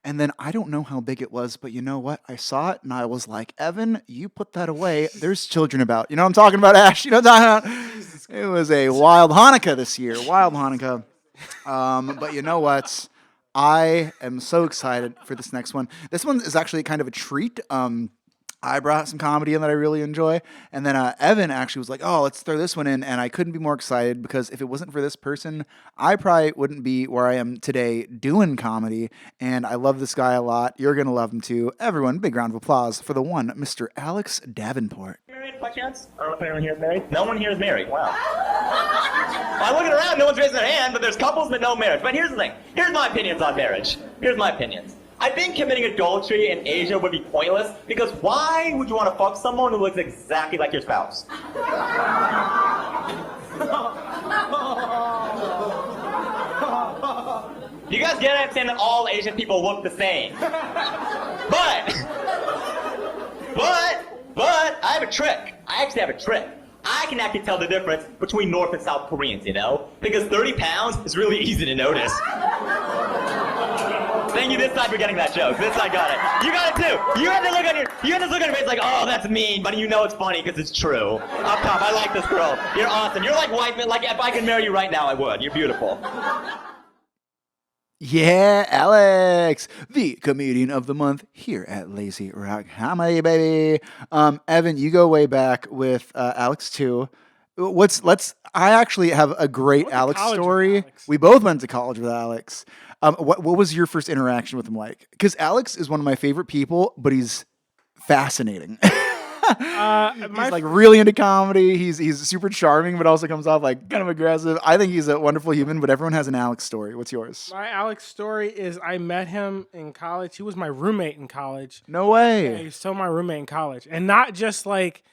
S3: And then I don't know how big it was, but you know what? I saw it and I was like, Evan, you put that away. There's children about. You know what I'm talking about, Ash? You know what I'm talking about? It was a wild Hanukkah this year. Wild Hanukkah. But you know what? I am so excited for this next one. This one is actually kind of a treat. I brought some comedy in that I really enjoy. And then Evan actually was like, oh, let's throw this one in. And I couldn't be more excited because if it wasn't for this person, I probably wouldn't be where I am today doing comedy. And I love this guy a lot. You're going to love him too. Everyone, big round of applause for the one, Mr. Alex Davenport.
S13: Married by chance? I don't know if anyone here is married. No one here is married. Wow. I'm looking around, no one's raising their hand, but there's couples but no marriage. But here's the thing. Here's my opinions on marriage. Here's my opinions. I think committing adultery in Asia would be pointless because why would you want to fuck someone who looks exactly like your spouse? You guys get it? I understand that all Asian people look the same. But I have a trick. I actually have a trick. I can actually tell the difference between North and South Koreans, you know? Because 30 pounds is really easy to notice. Thank you this side for getting that joke. This side got it. You got it too. You had to look on your face like, oh, that's mean, but you know it's funny because it's true. Up top, I like this girl. You're awesome. You're like white men. Like if I could marry you right now, I would. You're beautiful.
S3: Yeah, Alex, the comedian of the month here at Lazyrock Comedy, baby. Evan, you go way back with Alex too. I actually have a great Alex story. Alex. We both went to college with Alex. What was your first interaction with him like? Because Alex is one of my favorite people, but he's fascinating. He's like really into comedy. He's super charming, but also comes off like kind of aggressive. I think he's a wonderful human, but everyone has an Alex story. What's yours?
S1: My Alex story is I met him in college. He was my roommate in college.
S3: No way.
S1: Yeah, he's still my roommate in college. And not just like,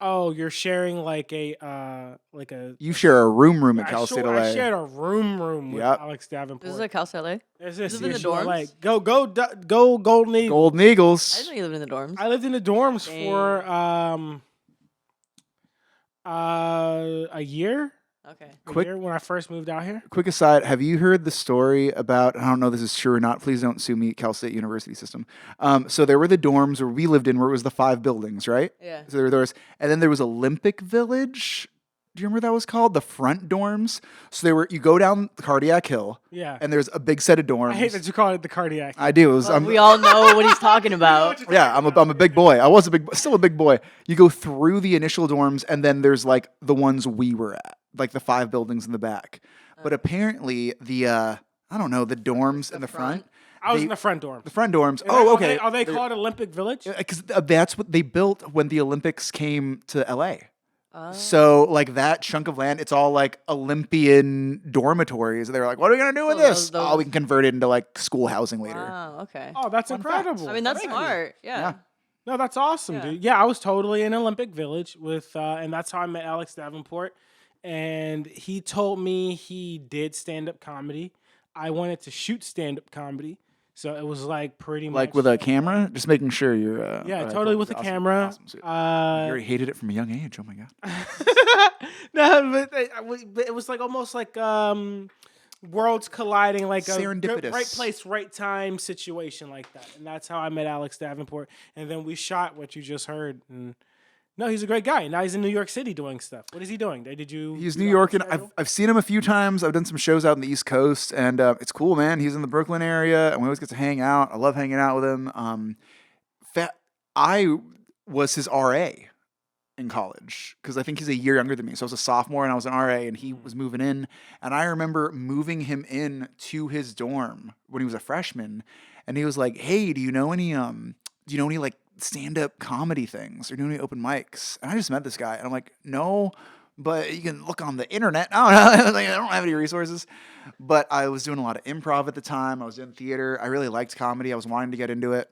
S1: oh, you're sharing like a
S3: You share a room at Cal State LA.
S1: I shared a room with Alex Davenport.
S2: This is at Cal State LA?
S1: Is this
S2: in the dorms?
S1: Like, go Golden Eagles.
S3: Golden Eagles.
S2: I didn't know you lived in the dorms.
S1: I lived in the dorms for a year.
S2: Okay.
S1: A year when I first moved out here.
S3: Quick aside, have you heard the story about, I don't know if this is true or not, please don't sue me, Cal State University system. So there were the dorms where we lived in where it was the 5 buildings, right?
S2: Yeah.
S3: So there were those, and then there was Olympic Village. Do you remember what that was called? The front dorms. So you go down the Cardiac Hill.
S1: Yeah.
S3: And there's a big set of dorms.
S1: I hate that you call it the Cardiac.
S3: I do.
S2: We all know what he's talking about.
S3: Yeah, I'm a big boy. I was still a big boy. You go through the initial dorms, and then there's like the ones we were at, like the 5 buildings in the back. But apparently the dorms in the front
S1: I was in the front dorm.
S3: The front dorms.
S1: And
S3: Oh, okay.
S1: Are they called Olympic Village?
S3: Because that's what they built when the Olympics came to LA. So like that chunk of land, it's all like Olympian dormitories. They were like, what are we gonna do with this? Oh, we can convert it into like school housing later.
S2: Wow, okay.
S1: Oh, that's incredible.
S2: I mean, that's smart. Yeah.
S1: No, that's awesome, dude. Yeah, I was totally in Olympic Village with, and that's how I met Alex Davenport. And he told me he did stand-up comedy. I wanted to shoot stand-up comedy. So it was like pretty much
S3: Like with a camera? Just making sure you're...
S1: yeah, totally with a camera.
S3: Awesome. You already hated it from a young age. Oh, my God.
S1: No, but it was like almost like worlds colliding, like a
S3: serendipitous,
S1: right place, right time situation like that. And that's how I met Alex Davenport. And then we shot what you just heard. And no, he's a great guy. Now he's in New York City doing stuff. What is he doing? He's
S3: New York, and I've seen him a few times. I've done some shows out on the East Coast, and it's cool, man. He's in the Brooklyn area, and we always get to hang out. I love hanging out with him. I was his RA in college because I think he's a year younger than me. So I was a sophomore, and I was an RA, and he was moving in. And I remember moving him in to his dorm when he was a freshman, and he was like, "Hey, do you know any like stand-up comedy things or do any open mics?" And I just met this guy, and I'm like, "No, but you can look on the internet." Oh, no, like, I don't have any resources. But I was doing a lot of improv at the time. I was doing theater. I really liked comedy. I was wanting to get into it.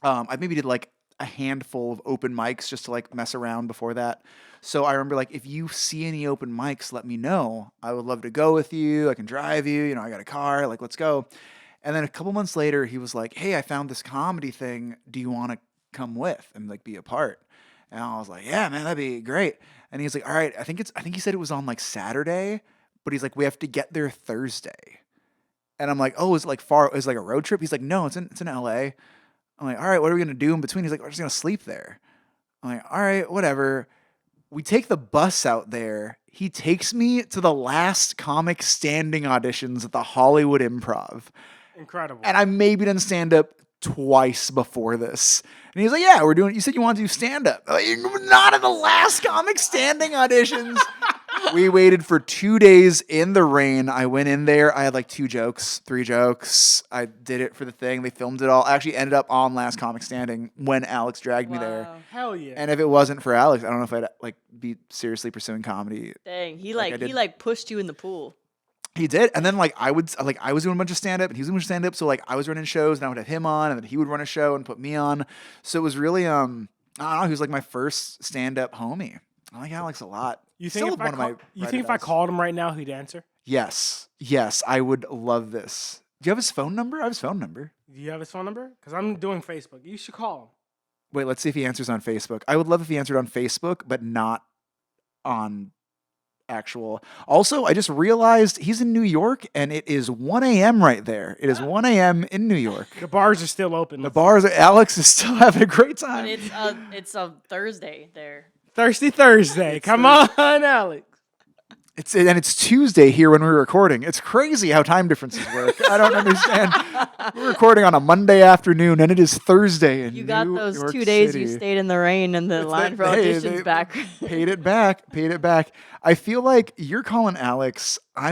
S3: I maybe did like a handful of open mics just to like mess around before that. So I remember like, if you see any open mics, let me know. I would love to go with you. I can drive you. I got a car. Like, let's go. And then a couple months later, he was like, "Hey, I found this comedy thing. Do you want to come with and like be a part?" And I was like, "Yeah, man, that'd be great." And he's like, "All right, I think he said it was on like Saturday, but he's like, we have to get there Thursday." And I'm like, "Oh, is it like far? Is it like a road trip?" He's like, "No, it's in LA." I'm like, "All right, what are we gonna do in between?" He's like, "We're just gonna sleep there." I'm like, "All right, whatever." We take the bus out there. He takes me to the last comic standing auditions at the Hollywood Improv.
S1: Incredible.
S3: And I maybe done stand up twice before this. And he's like, "Yeah, we're doing, you said you want to do stand up." Like, "You're not in the last comic standing auditions." We waited for 2 days in the rain. I went in there. I had like 3 jokes. I did it for the thing. They filmed it all. I actually ended up on Last Comic Standing when Alex dragged me there.
S1: Hell yeah.
S3: And if it wasn't for Alex, I don't know if I'd like be seriously pursuing comedy.
S2: Dang, he pushed you in the pool.
S3: He did. And then I was doing a bunch of stand up and he was doing a bunch of stand up. So like I was running shows and I would have him on and then he would run a show and put me on. So it was really, I don't know, he was like my first stand up homie. I like Alex a lot.
S1: You think if I called him right now, he'd answer?
S3: Yes, I would love this. Do you have his phone number? I have his phone number.
S1: Do you have his phone number? Because I'm doing Facebook. You should call him.
S3: Wait, let's see if he answers on Facebook. I would love if he answered on Facebook, but not on actual. Also, I just realized he's in New York and it is 1 a.m. right there. It is 1 a.m. in New York.
S1: The bars are still open.
S3: Alex is still having a great time.
S2: But it's a Thursday there.
S1: Thirsty Thursday. Come on, Alex.
S3: It's Tuesday here when we're recording. It's crazy how time differences work. I don't understand. We're recording on a Monday afternoon, and it is Thursday in New York City.
S2: You got those 2 days you stayed in the rain and the line for auditions back.
S3: Paid it back. I feel like you're calling Alex. I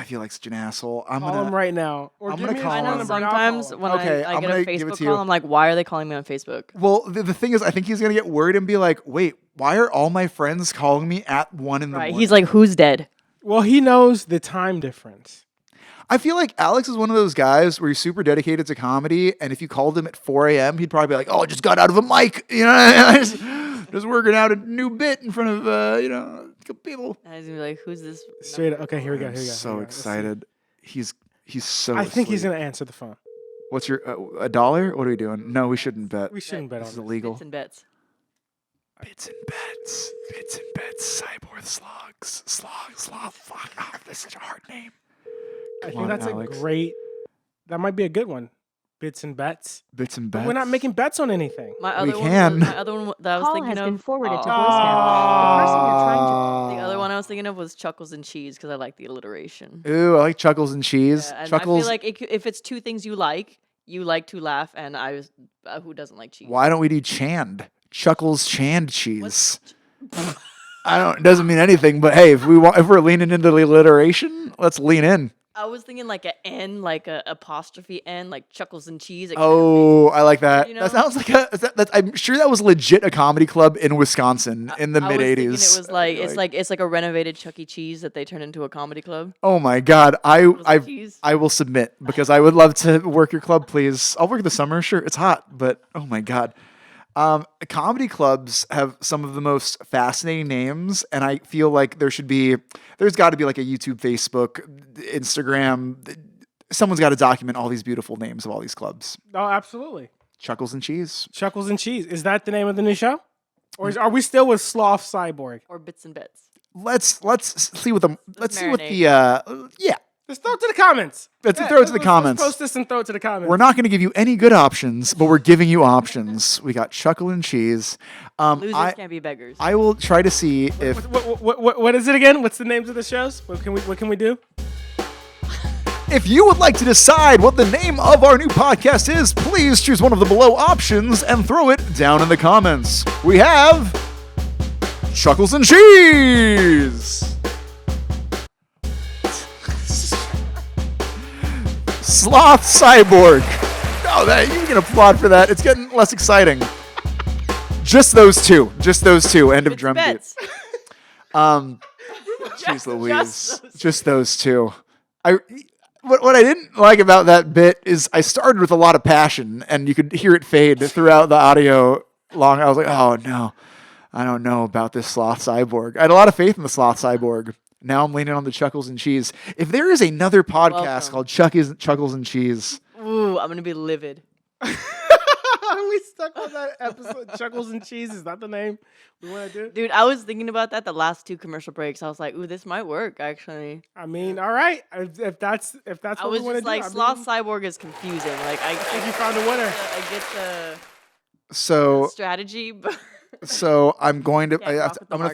S3: feel like such an asshole.
S1: Call him right now. Or
S3: I'm going to call him.
S2: I know sometimes when I get a Facebook call, I'm like, why are they calling me on Facebook?
S3: Well, the thing is, I think he's going to get worried and be like, wait, why are all my friends calling me at 1 in the morning?
S2: He's like, who's dead?
S1: Well, he knows the time difference.
S3: I feel like Alex is one of those guys where he's super dedicated to comedy, and if you called him at 4 a.m., he'd probably be like, "Oh, I just got out of a mic, just working out a new bit in front of a couple people."
S2: And he's gonna be like, "Who's this?"
S1: Straight up. Okay, here we go.
S3: So excited. He's so.
S1: I think he's gonna answer the phone.
S3: What's your $1? What are we doing? No, we shouldn't bet.
S1: We shouldn't bet on
S3: this. Is illegal.
S2: Bits and bets.
S3: Bits and bets. Cyborg slugs. Slog. Fuck. Oh, that's such a hard name.
S1: I think that's Alex. That might be a good one. Bits and bets.
S3: Bits and
S1: but
S3: bets.
S1: we're not making bets on anything.
S2: My other one that I was thinking of.
S14: Been forwarded to voicemail. The person you're trying to.
S2: The other one I was thinking of was Chuckles and Cheese because I like the alliteration.
S3: Ooh, I like Chuckles and Cheese.
S2: Yeah, and
S3: Chuckles.
S2: I feel like if it's two things you like to laugh, and who doesn't like cheese?
S3: Why don't we do Chand? Chuckles Chand Cheese. It doesn't mean anything, but hey, if we're leaning into the alliteration, let's lean in.
S2: I was thinking like an N, like a apostrophe N, like Chuckles and Cheese.
S3: Oh, I like that.
S2: You know?
S3: That sounds like I'm sure that was legit a comedy club in Wisconsin in the mid '80s.
S2: It was like it's like a renovated Chuck E. Cheese that they turned into a comedy club.
S3: Oh my God, I will submit because I would love to work your club, please. I'll work the summer, sure. It's hot, but oh my God. Comedy clubs have some of the most fascinating names, and I feel like there's got to be like a YouTube, Facebook, Instagram. Someone's got to document all these beautiful names of all these clubs.
S1: Oh, absolutely.
S3: Chuckles and Cheese.
S1: Chuckles and Cheese. Is that the name of the new show? Or are we still with Sloth Cyborg?
S2: Or Bits and Bits?
S3: Let's see what the yeah.
S1: Just throw it to the comments.
S3: Let's throw it to the comments.
S1: Let's post this and throw it to the comments.
S3: We're not going to give you any good options, but we're giving you options. We got Chuckle and Cheese.
S2: Losers can't be beggars.
S3: I will try to see if...
S1: What is it again? What's the names of the shows? What can we do?
S3: If you would like to decide what the name of our new podcast is, please choose one of the below options and throw it down in the comments. We have... Chuckles and Cheese! Sloth Cyborg. No, you can applaud for that. It's getting less exciting. Just those two. End of drum beat. Jeez Louise. Just those two. What I didn't like about that bit is I started with a lot of passion, and you could hear it fade throughout the audio long. I was like, oh no, I don't know about this Sloth Cyborg. I had a lot of faith in the Sloth Cyborg. Now I'm leaning on the Chuckles and Cheese. If there is another podcast called Chuckles and Cheese.
S2: Ooh, I'm going to be livid.
S1: We stuck on that episode. Chuckles and Cheese, is that the name we want to do?
S2: Dude, I was thinking about that the last 2 commercial breaks. I was like, ooh, this might work, actually.
S1: I mean, all right. If that's what we want to do.
S2: I was just like, Sloth Cyborg is confusing. Like, I
S1: think you found a winner.
S2: I get the strategy, but...
S3: So I'm going to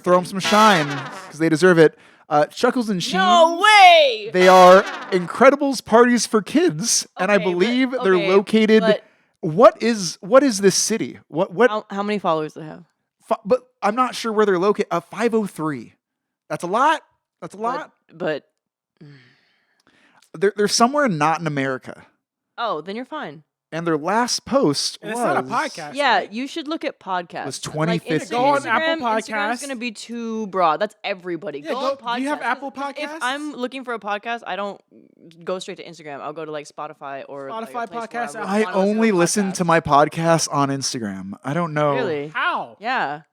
S3: throw them some shine because they deserve it. Chuckles and Cheese.
S2: No way!
S3: They are Incredibles parties for kids, and I believe they're located. What is this city? What?
S2: How many followers do they have?
S3: But I'm not sure where they're located. 503. That's a lot.
S2: But
S3: they're somewhere not in America.
S2: Oh, then you're fine.
S3: And their last post was...
S1: It's not a podcast.
S2: Yeah, you should look at podcasts.
S3: It was 2015.
S1: Go on Apple Podcasts.
S2: Instagram's going to be too broad. That's everybody.
S1: Yeah,
S2: go on podcasts.
S1: Do you have Apple Podcasts?
S2: If I'm looking for a podcast, I don't go straight to Instagram. I'll go to like Spotify or
S1: Spotify podcasts.
S3: I only listen to my podcasts on Instagram. I don't know.
S2: Really?
S1: How?
S2: Yeah.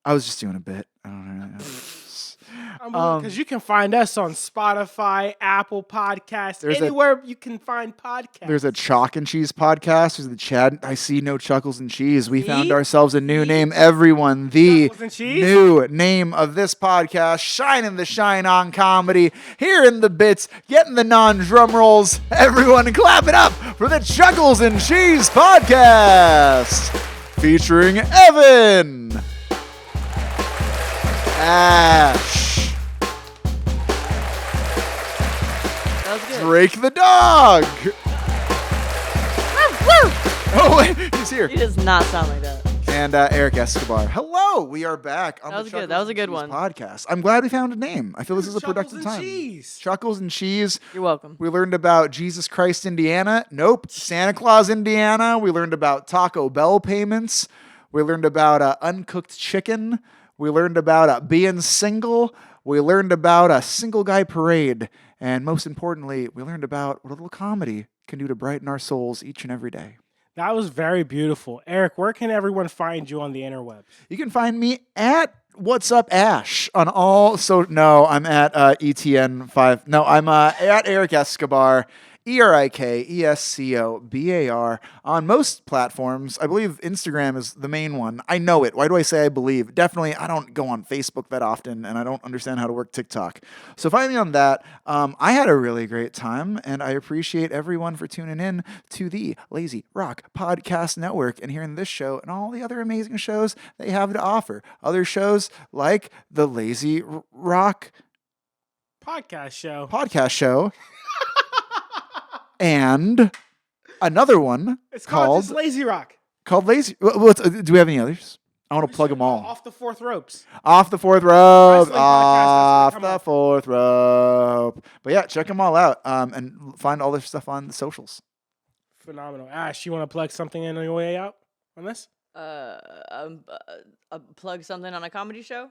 S3: I was just doing a bit. I don't know.
S1: Because you can find us on Spotify, Apple Podcasts, anywhere you can find podcasts.
S3: There's a Chalk and Cheese podcast. There's the Chad. I see no Chuckles and Cheese. We found ourselves a new name. Everyone, the new name of this podcast, shining the shine on comedy, hearing the bits, getting the non-drum rolls. Everyone, clap it up for the Chuckles and Cheese podcast, featuring Evan, Ash, Drake the dog. Oh, wait, he's here.
S2: He does not sound like that.
S3: And Erik Escobar. Hello, we are back on the Chuckles
S2: That was a good
S3: Cheese
S2: one.
S3: podcast. I'm glad we found a name. I feel this is a productive time.
S1: Cheese.
S3: Chuckles and Cheese.
S2: You're welcome.
S3: We learned about Jesus Christ, Indiana. Nope. Santa Claus, Indiana. We learned about Taco Bell payments. We learned about uncooked chicken. We learned about being single. We learned about a single guy parade. And most importantly, we learned about what a little comedy can do to brighten our souls each and every day.
S1: That was very beautiful. Erik, where can everyone find you on the interwebs?
S3: You can find me at What's Up Ash on all. So no, I'm at ETN5. No, I'm at Erik Escobar. ErikEscobar on most platforms. I believe Instagram is the main one. I know it. Why do I say I believe? Definitely, I don't go on Facebook that often, and I don't understand how to work TikTok. So find me on that. I had a really great time, and I appreciate everyone for tuning in to the Lazyrock Podcast Network and hearing this show and all the other amazing shows they have to offer. Other shows like the Lazyrock
S1: podcast
S3: show. And another one
S1: called Lazyrock.
S3: Called Lazy. Do we have any others? I want to plug them all.
S1: Off the fourth ropes.
S3: Off the fourth rope.
S1: Wrestling podcast,
S3: Off
S1: come
S3: the
S1: on.
S3: fourth rope. But yeah, check them all out and find all their stuff on the socials.
S1: Phenomenal. Ash, you want to plug something in on your way out on this?
S2: Plug something on a comedy show?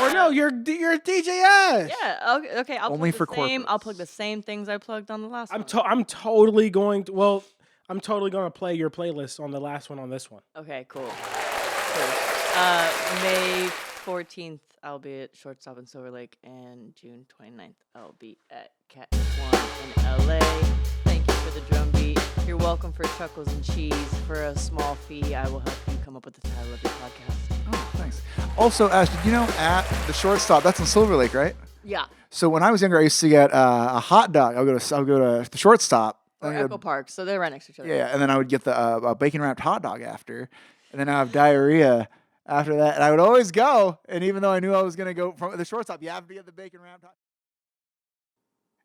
S1: Or no, you're DJ Ash.
S2: Yeah. Okay. I'll
S3: Only
S2: plug
S3: for
S2: the same.
S3: corporates.
S2: I'll plug the same things I plugged on the last one.
S1: I'm totally going to. Well, I'm totally going to play your playlist on the last one on this one.
S2: Okay. Cool. May 14th, I'll be at Shortstop in Silver Lake, and June 29th, I'll be at Cat 1 in LA. Thank you for the drum beat. You're welcome for Chuckles and Cheese. For a small fee, I will help you come up with the title of your podcast.
S3: Oh, thanks. Also, Ash, did you know at the Shortstop, that's in Silver Lake, right?
S2: Yeah.
S3: So when I was younger, I used to get a hot dog. I'll go to the Shortstop.
S2: Or Echo Park, so they're right next to each other.
S3: Yeah, and then I would get the a bacon wrapped hot dog after, and then I have diarrhea after that. And I would always go, and even though I knew I was gonna go from the Shortstop, you have to get the bacon wrapped hot.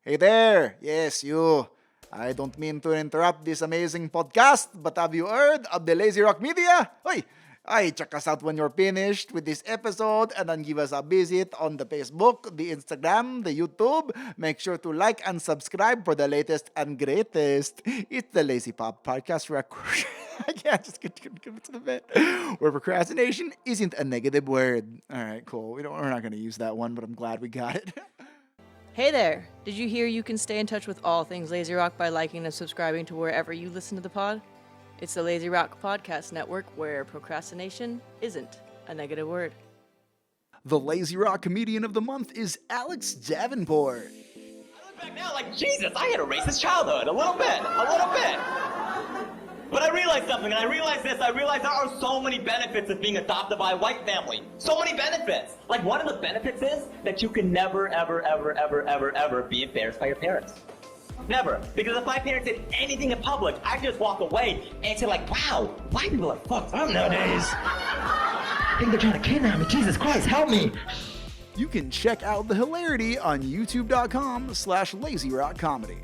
S3: Hey there, yes you. I don't mean to interrupt this amazing podcast, but have you heard of the Lazyrock Media? Hey, check us out when you're finished with this episode, and then give us a visit on the Facebook, the Instagram, the YouTube. Make sure to like and subscribe for the latest and greatest. It's the Lazy Pop Podcast record. I can't just get to the bit. Where procrastination isn't a negative word. All right, cool. We're not going to use that one, but I'm glad we got it.
S2: Hey there! Did you hear you can stay in touch with all things Lazyrock by liking and subscribing to wherever you listen to the pod? It's the Lazyrock Podcast Network, where procrastination isn't a negative word.
S3: The Lazyrock Comedian of the Month is Alex Davenport.
S13: I look back now like, Jesus, I had a racist childhood. A little bit. But I realized something, and I realized this. I realized there are so many benefits of being adopted by a white family. So many benefits. Like, one of the benefits is that you can never, ever be embarrassed by your parents. Never. Because if my parents did anything in public, I could just walk away and say like, wow, white people are fucked up nowadays. I think they're trying to kidnap me. Jesus Christ, help me.
S3: You can check out the hilarity on youtube.com/lazyrockcomedy.